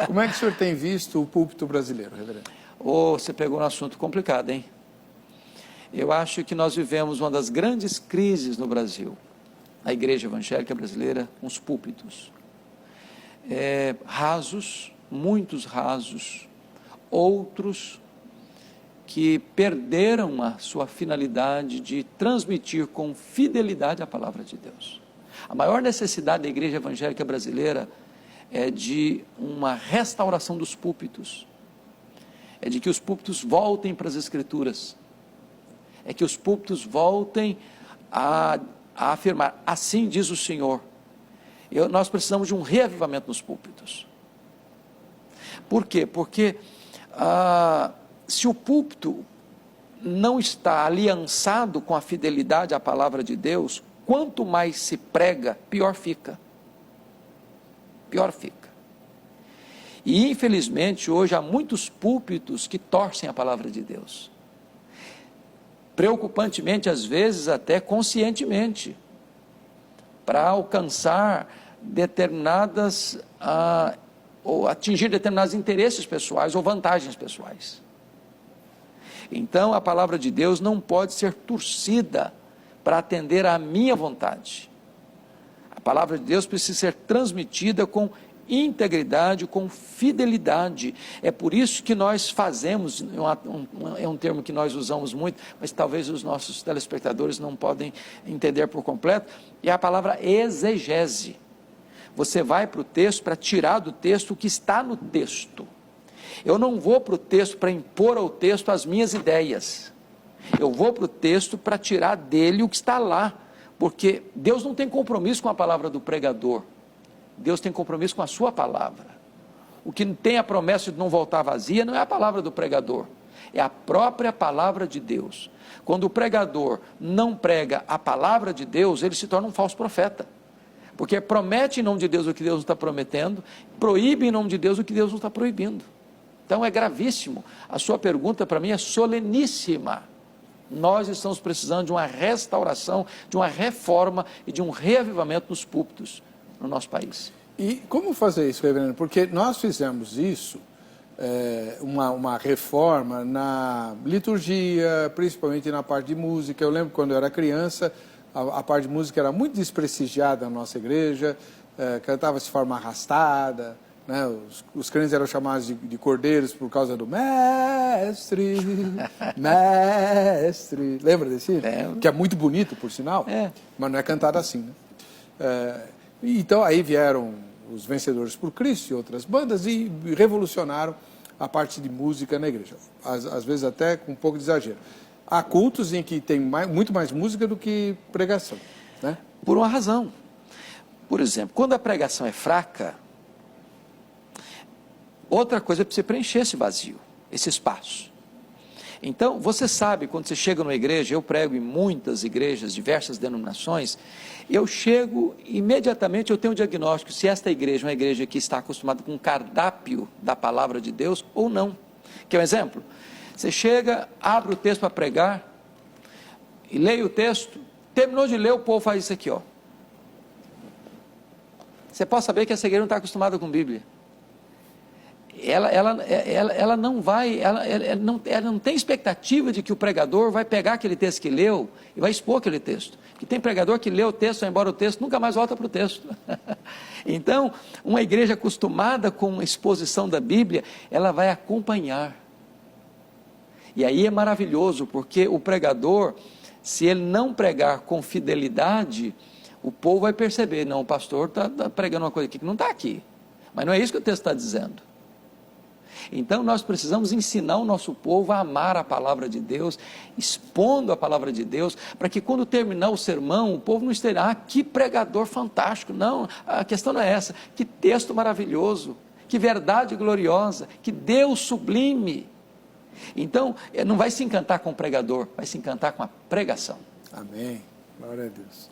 Como é que o senhor tem visto o púlpito brasileiro, reverendo? Você pegou um assunto complicado, hein? Eu acho que nós vivemos uma das grandes crises no Brasil. A igreja evangélica brasileira, os púlpitos. Rasos, muitos rasos, outros que perderam a sua finalidade de transmitir com fidelidade a palavra de Deus. A maior necessidade da igreja evangélica brasileira é de uma restauração dos púlpitos, é de que os púlpitos voltem para as Escrituras, é que os púlpitos voltem a afirmar, assim diz o Senhor. Nós precisamos de um reavivamento nos púlpitos. Por quê? Porque se o púlpito não está aliançado com a fidelidade à palavra de Deus, quanto mais se prega, pior fica. Pior fica. E infelizmente hoje há muitos púlpitos que torcem a palavra de Deus. Preocupantemente, às vezes até conscientemente, para alcançar determinadas, ou atingir determinados interesses pessoais ou vantagens pessoais. Então a palavra de Deus não pode ser torcida para atender à minha vontade. A palavra de Deus precisa ser transmitida com integridade, com fidelidade. É por isso que nós fazemos, é um termo que nós usamos muito, mas talvez os nossos telespectadores não podem entender por completo, é a palavra exegese. Você vai para o texto para tirar do texto o que está no texto. Eu não vou para o texto para impor ao texto as minhas ideias. Eu vou para o texto para tirar dele o que está lá. Porque Deus não tem compromisso com a palavra do pregador. Deus tem compromisso com a sua palavra. O que tem a promessa de não voltar vazia não é a palavra do pregador. É a própria palavra de Deus. Quando o pregador não prega a palavra de Deus, ele se torna um falso profeta. Porque promete em nome de Deus o que Deus não está prometendo, proíbe em nome de Deus o que Deus não está proibindo. Então é gravíssimo. A sua pergunta para mim é soleníssima. Nós estamos precisando de uma restauração, de uma reforma e de um reavivamento nos púlpitos no nosso país. E como fazer isso, reverendo? Porque nós fizemos isso, uma reforma na liturgia, principalmente na parte de música. Eu lembro quando eu era criança, a parte de música era muito desprestigiada na nossa igreja, cantava-se de forma arrastada, né? Os crentes eram chamados de cordeiros por causa do mestre, mestre. Lembra desse? Que é muito bonito, por sinal, mas não é cantado assim, né? Então aí vieram os Vencedores por Cristo e outras bandas e revolucionaram a parte de música na igreja, às vezes até com um pouco de exagero. Há cultos em que tem muito mais música do que pregação, né? Por uma razão. Por exemplo, quando a pregação é fraca, outra coisa é para você preencher esse vazio, esse espaço. Então, você sabe, quando você chega numa igreja, eu prego em muitas igrejas, diversas denominações, eu chego, imediatamente eu tenho um diagnóstico, se esta igreja é uma igreja que está acostumada com o cardápio da palavra de Deus ou não. Quer um exemplo? Você chega, abre o texto para pregar, e leia o texto, terminou de ler, o povo faz isso aqui, ó. Você pode saber que essa igreja não está acostumada com Bíblia. Ela não vai, ela não tem expectativa de que o pregador vai pegar aquele texto que leu e vai expor aquele texto. Porque tem pregador que lê o texto, vai embora o texto, nunca mais volta para o texto. Então, uma igreja acostumada com a exposição da Bíblia, ela vai acompanhar. E aí é maravilhoso, porque o pregador, se ele não pregar com fidelidade, o povo vai perceber, não, o pastor está pregando uma coisa aqui que não está aqui. Mas não é isso que o texto está dizendo. Então nós precisamos ensinar o nosso povo a amar a palavra de Deus, expondo a palavra de Deus, para que quando terminar o sermão, o povo não esteja, que pregador fantástico. Não, a questão não é essa, que texto maravilhoso, que verdade gloriosa, que Deus sublime. Então, não vai se encantar com o pregador, vai se encantar com a pregação. Amém, glória a Deus.